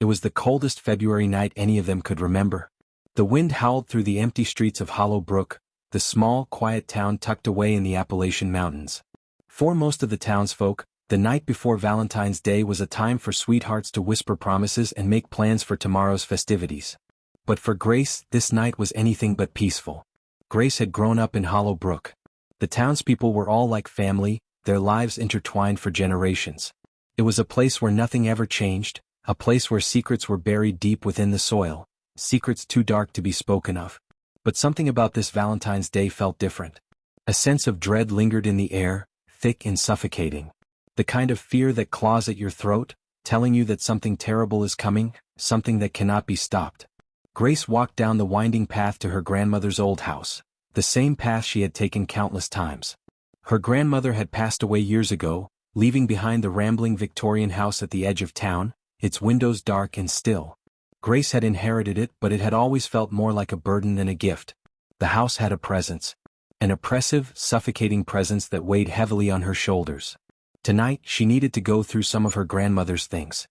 It was the coldest February night any of them could remember. The wind howled through the empty streets of Hollow Brook, the small, quiet town tucked away in the Appalachian Mountains. For most of the townsfolk, the night before Valentine's Day was a time for sweethearts to whisper promises and make plans for tomorrow's festivities. But for Grace, this night was anything but peaceful. Grace had grown up in Hollow Brook. The townspeople were all like family, their lives intertwined for generations. It was a place where nothing ever changed, a place where secrets were buried deep within the soil, secrets too dark to be spoken of. But something about this Valentine's Day felt different. A sense of dread lingered in the air, thick and suffocating. The kind of fear that claws at your throat, telling you that something terrible is coming, something that cannot be stopped. Grace walked down the winding path to her grandmother's old house, the same path she had taken countless times. Her grandmother had passed away years ago, leaving behind the rambling Victorian house at the edge of town, its windows dark and still. Grace had inherited it, but it had always felt more like a burden than a gift. The house had a presence. An oppressive, suffocating presence that weighed heavily on her shoulders. Tonight, she needed to go through some of her grandmother's things.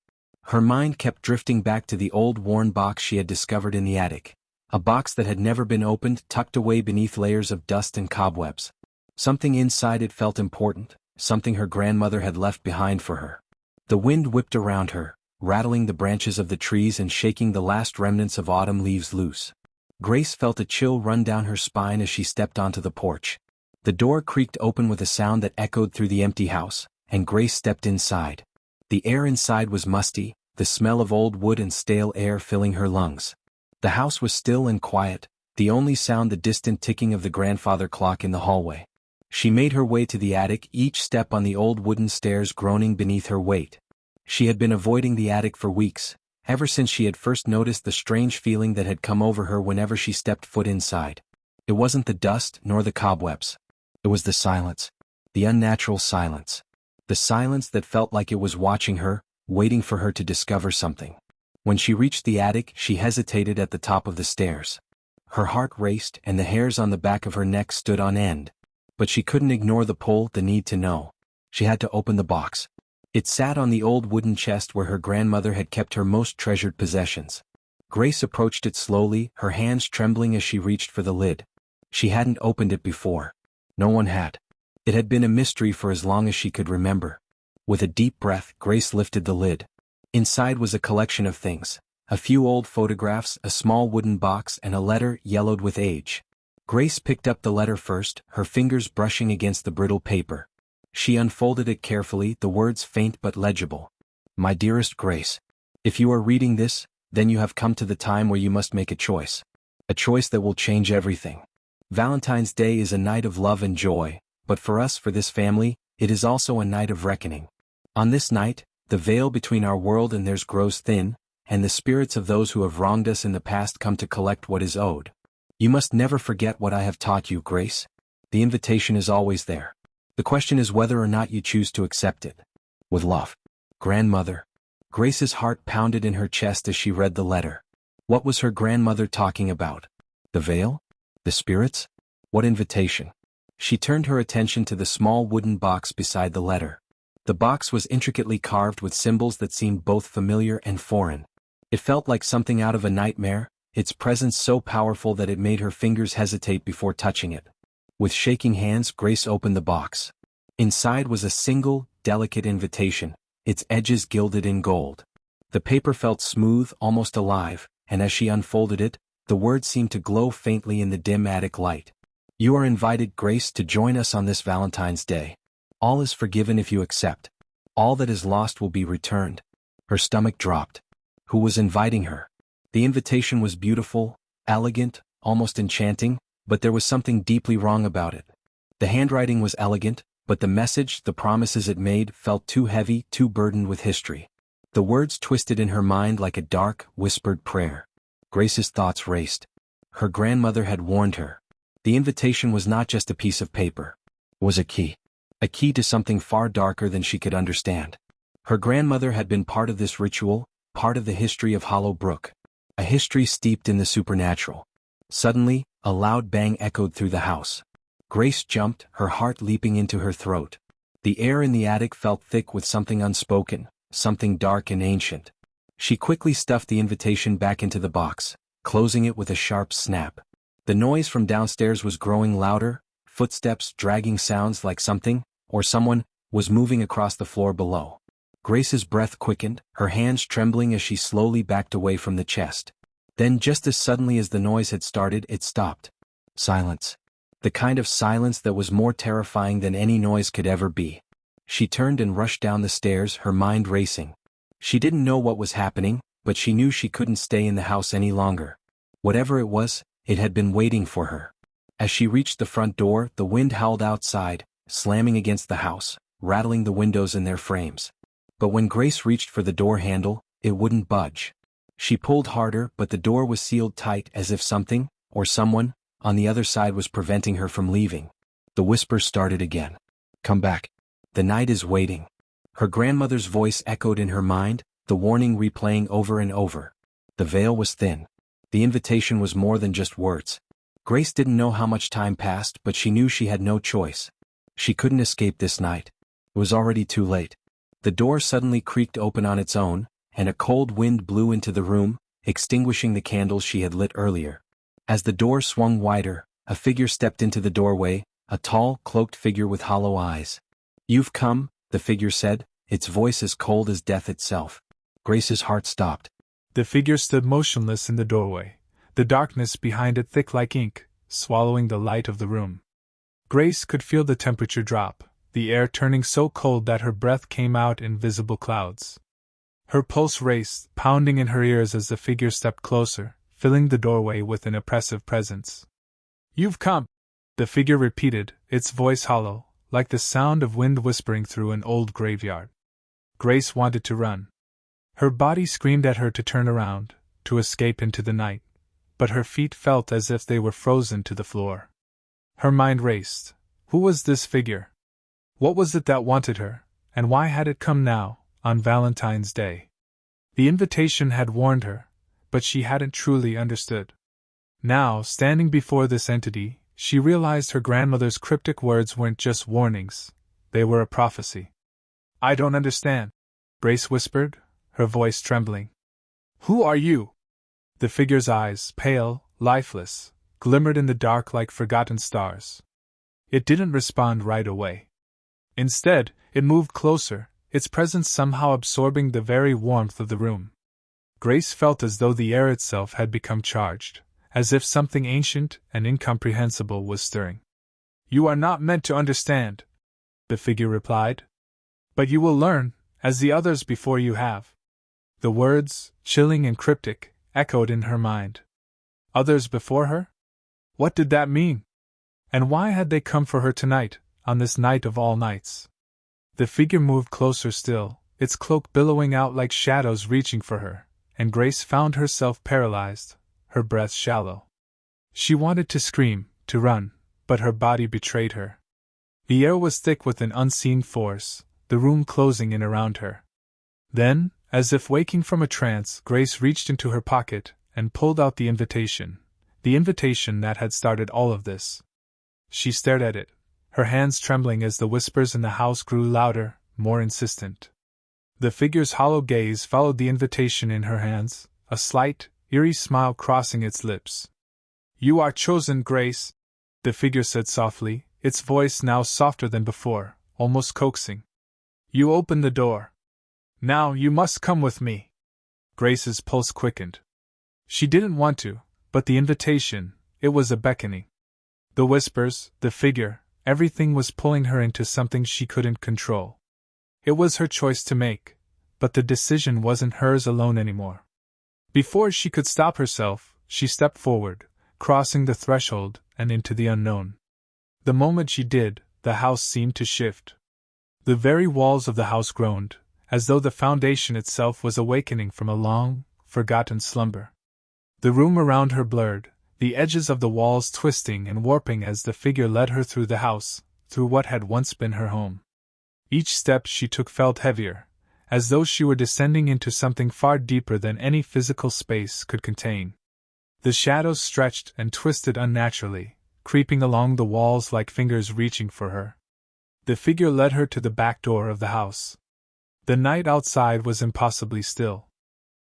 Her mind kept drifting back to the old worn box she had discovered in the attic. A box that had never been opened, tucked away beneath layers of dust and cobwebs. Something inside it felt important, something her grandmother had left behind for her. The wind whipped around her, rattling the branches of the trees and shaking the last remnants of autumn leaves loose. Grace felt a chill run down her spine as she stepped onto the porch. The door creaked open with a sound that echoed through the empty house, and Grace stepped inside. The air inside was musty, the smell of old wood and stale air filling her lungs. The house was still and quiet, the only sound the distant ticking of the grandfather clock in the hallway. She made her way to the attic, each step on the old wooden stairs groaning beneath her weight. She had been avoiding the attic for weeks, ever since she had first noticed the strange feeling that had come over her whenever she stepped foot inside. It wasn't the dust nor the cobwebs. It was the silence. The unnatural silence. The silence that felt like it was watching her, waiting for her to discover something. When she reached the attic, she hesitated at the top of the stairs. Her heart raced and the hairs on the back of her neck stood on end. But she couldn't ignore the pull, the need to know. She had to open the box. It sat on the old wooden chest where her grandmother had kept her most treasured possessions. Grace approached it slowly, her hands trembling as she reached for the lid. She hadn't opened it before. No one had. It had been a mystery for as long as she could remember. With a deep breath, Grace lifted the lid. Inside was a collection of things. A few old photographs, a small wooden box, and a letter yellowed with age. Grace picked up the letter first, her fingers brushing against the brittle paper. She unfolded it carefully, the words faint but legible. My dearest Grace, if you are reading this, then you have come to the time where you must make a choice. A choice that will change everything. Valentine's Day is a night of love and joy, but for us, for this family, it is also a night of reckoning. On this night, the veil between our world and theirs grows thin, and the spirits of those who have wronged us in the past come to collect what is owed. You must never forget what I have taught you, Grace. The invitation is always there. The question is whether or not you choose to accept it. With love. Grandmother. Grace's heart pounded in her chest as she read the letter. What was her grandmother talking about? The veil? The spirits? What invitation? She turned her attention to the small wooden box beside the letter. The box was intricately carved with symbols that seemed both familiar and foreign. It felt like something out of a nightmare, its presence so powerful that it made her fingers hesitate before touching it. With shaking hands, Grace opened the box. Inside was a single, delicate invitation, its edges gilded in gold. The paper felt smooth, almost alive, and as she unfolded it, the words seemed to glow faintly in the dim attic light. You are invited, Grace, to join us on this Valentine's Day. All is forgiven if you accept. All that is lost will be returned. Her stomach dropped. Who was inviting her? The invitation was beautiful, elegant, almost enchanting, but there was something deeply wrong about it. The handwriting was elegant, but the message, the promises it made, felt too heavy, too burdened with history. The words twisted in her mind like a dark, whispered prayer. Grace's thoughts raced. Her grandmother had warned her. The invitation was not just a piece of paper. It was a key. A key to something far darker than she could understand. Her grandmother had been part of this ritual, part of the history of Hollow Brook. A history steeped in the supernatural. Suddenly, a loud bang echoed through the house. Grace jumped, her heart leaping into her throat. The air in the attic felt thick with something unspoken, something dark and ancient. She quickly stuffed the invitation back into the box, closing it with a sharp snap. The noise from downstairs was growing louder, footsteps dragging sounds like something, or someone, was moving across the floor below. Grace's breath quickened, her hands trembling as she slowly backed away from the chest. Then just as suddenly as the noise had started, it stopped. Silence. The kind of silence that was more terrifying than any noise could ever be. She turned and rushed down the stairs, her mind racing. She didn't know what was happening, but she knew she couldn't stay in the house any longer. Whatever it was, it had been waiting for her. As she reached the front door, the wind howled outside, slamming against the house, rattling the windows in their frames. But when Grace reached for the door handle, it wouldn't budge. She pulled harder, but the door was sealed tight as if something, or someone, on the other side was preventing her from leaving. The whispers started again. "Come back. The night is waiting." Her grandmother's voice echoed in her mind, the warning replaying over and over. The veil was thin. The invitation was more than just words. Grace didn't know how much time passed, but she knew she had no choice. She couldn't escape this night. It was already too late. The door suddenly creaked open on its own, and a cold wind blew into the room, extinguishing the candles she had lit earlier. As the door swung wider, a figure stepped into the doorway, a tall, cloaked figure with hollow eyes. "You've come," the figure said, its voice as cold as death itself. Grace's heart stopped. The figure stood motionless in the doorway, the darkness behind it thick like ink, swallowing the light of the room. Grace could feel the temperature drop, the air turning so cold that her breath came out in visible clouds. Her pulse raced, pounding in her ears as the figure stepped closer, filling the doorway with an oppressive presence. "You've come," the figure repeated, its voice hollow, like the sound of wind whispering through an old graveyard. Grace wanted to run. Her body screamed at her to turn around, to escape into the night, but her feet felt as if they were frozen to the floor. Her mind raced. Who was this figure? What was it that wanted her, and why had it come now, on Valentine's Day? The invitation had warned her, but she hadn't truly understood. Now, standing before this entity, she realized her grandmother's cryptic words weren't just warnings, they were a prophecy. "I don't understand," Grace whispered, her voice trembling. "Who are you?" The figure's eyes, pale, lifeless, glimmered in the dark like forgotten stars. It didn't respond right away. Instead, it moved closer, its presence somehow absorbing the very warmth of the room. Grace felt as though the air itself had become charged, as if something ancient and incomprehensible was stirring. "You are not meant to understand," the figure replied. "But you will learn, as the others before you have." The words, chilling and cryptic, echoed in her mind. Others before her? What did that mean? And why had they come for her tonight, on this night of all nights? The figure moved closer still, its cloak billowing out like shadows reaching for her, and Grace found herself paralyzed, her breath shallow. She wanted to scream, to run, but her body betrayed her. The air was thick with an unseen force, the room closing in around her. Then, as if waking from a trance, Grace reached into her pocket and pulled out the invitation that had started all of this. She stared at it, her hands trembling as the whispers in the house grew louder, more insistent. The figure's hollow gaze followed the invitation in her hands, a slight, eerie smile crossing its lips. "You are chosen, Grace," the figure said softly, its voice now softer than before, almost coaxing. "You open the door. Now you must come with me." Grace's pulse quickened. She didn't want to, but the invitation, it was a beckoning. The whispers, the figure, everything was pulling her into something she couldn't control. It was her choice to make, but the decision wasn't hers alone anymore. Before she could stop herself, she stepped forward, crossing the threshold and into the unknown. The moment she did, the house seemed to shift. The very walls of the house groaned, as though the foundation itself was awakening from a long, forgotten slumber. The room around her blurred, the edges of the walls twisting and warping as the figure led her through the house, through what had once been her home. Each step she took felt heavier, as though she were descending into something far deeper than any physical space could contain. The shadows stretched and twisted unnaturally, creeping along the walls like fingers reaching for her. The figure led her to the back door of the house. The night outside was impossibly still.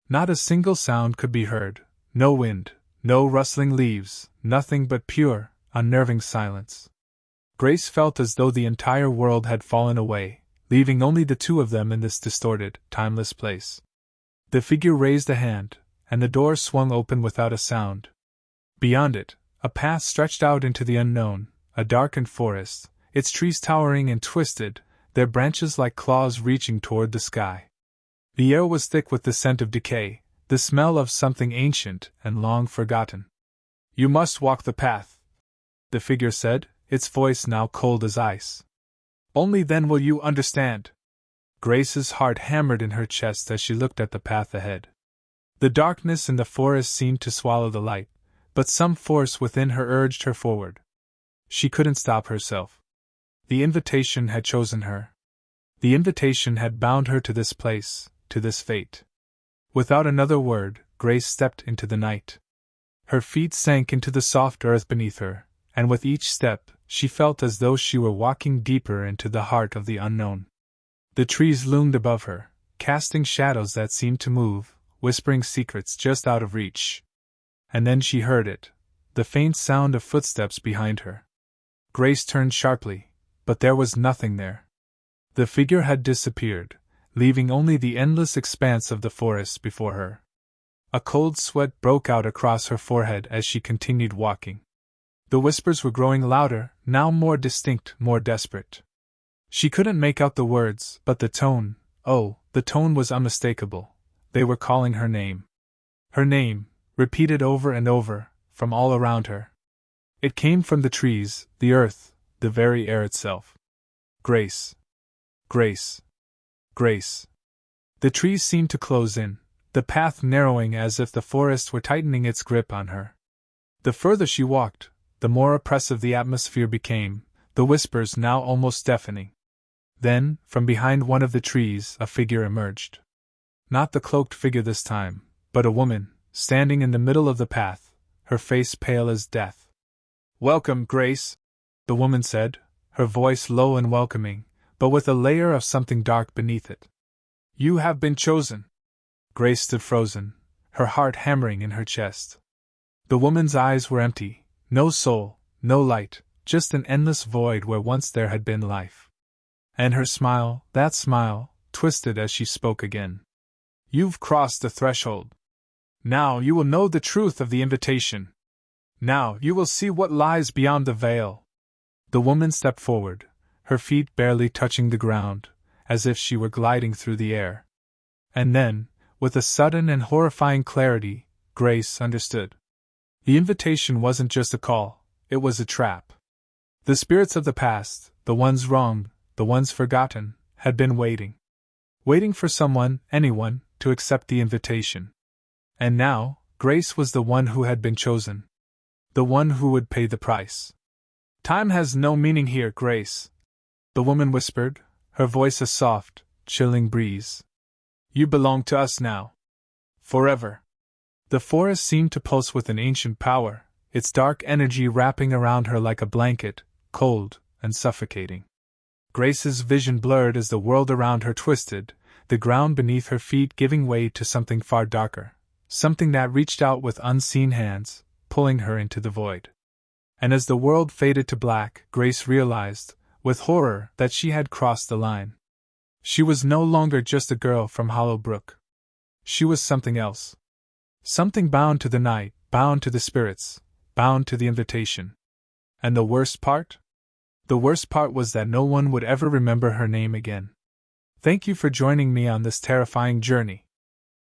Not a single sound could be heard, no wind, no rustling leaves, nothing but pure, unnerving silence. Grace felt as though the entire world had fallen away, leaving only the two of them in this distorted, timeless place. The figure raised a hand, and the door swung open without a sound. Beyond it, a path stretched out into the unknown, a darkened forest, its trees towering and twisted, their branches like claws reaching toward the sky. The air was thick with the scent of decay, the smell of something ancient and long forgotten. "You must walk the path," the figure said, its voice now cold as ice. "Only then will you understand." Grace's heart hammered in her chest as she looked at the path ahead. The darkness in the forest seemed to swallow the light, but some force within her urged her forward. She couldn't stop herself. The invitation had chosen her. The invitation had bound her to this place, to this fate. Without another word, Grace stepped into the night. Her feet sank into the soft earth beneath her, and with each step, she felt as though she were walking deeper into the heart of the unknown. The trees loomed above her, casting shadows that seemed to move, whispering secrets just out of reach. And then she heard it, the faint sound of footsteps behind her. Grace turned sharply, but there was nothing there. The figure had disappeared, leaving only the endless expanse of the forest before her. A cold sweat broke out across her forehead as she continued walking. The whispers were growing louder, now more distinct, more desperate. She couldn't make out the words, but the tone, oh, the tone was unmistakable. They were calling her name. Her name, repeated over and over, from all around her. It came from the trees, the earth, the very air itself. Grace. Grace. Grace. The trees seemed to close in, the path narrowing as if the forest were tightening its grip on her. The further she walked, the more oppressive the atmosphere became, the whispers now almost deafening. Then, from behind one of the trees, a figure emerged. Not the cloaked figure this time, but a woman, standing in the middle of the path, her face pale as death. "Welcome, Grace," the woman said, her voice low and welcoming, but with a layer of something dark beneath it. "You have been chosen." Grace stood frozen, her heart hammering in her chest. The woman's eyes were empty, no soul, no light, just an endless void where once there had been life. And her smile, that smile, twisted as she spoke again. "You've crossed the threshold. Now you will know the truth of the invitation. Now you will see what lies beyond the veil." The woman stepped forward, her feet barely touching the ground, as if she were gliding through the air. And then, with a sudden and horrifying clarity, Grace understood. The invitation wasn't just a call, it was a trap. The spirits of the past, the ones wronged, the ones forgotten, had been waiting. Waiting for someone, anyone, to accept the invitation. And now, Grace was the one who had been chosen. The one who would pay the price. "Time has no meaning here, Grace," the woman whispered, her voice a soft, chilling breeze. "You belong to us now. Forever." The forest seemed to pulse with an ancient power, its dark energy wrapping around her like a blanket, cold and suffocating. Grace's vision blurred as the world around her twisted, the ground beneath her feet giving way to something far darker, something that reached out with unseen hands, pulling her into the void. And as the world faded to black, Grace realized, with horror, that she had crossed the line. She was no longer just a girl from Hollow Brook. She was something else. Something bound to the night, bound to the spirits, bound to the invitation. And the worst part? The worst part was that no one would ever remember her name again. Thank you for joining me on this terrifying journey.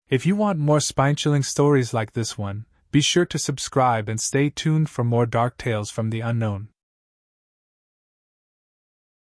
If you want more spine-chilling stories like this one, be sure to subscribe and stay tuned for more dark tales from the unknown.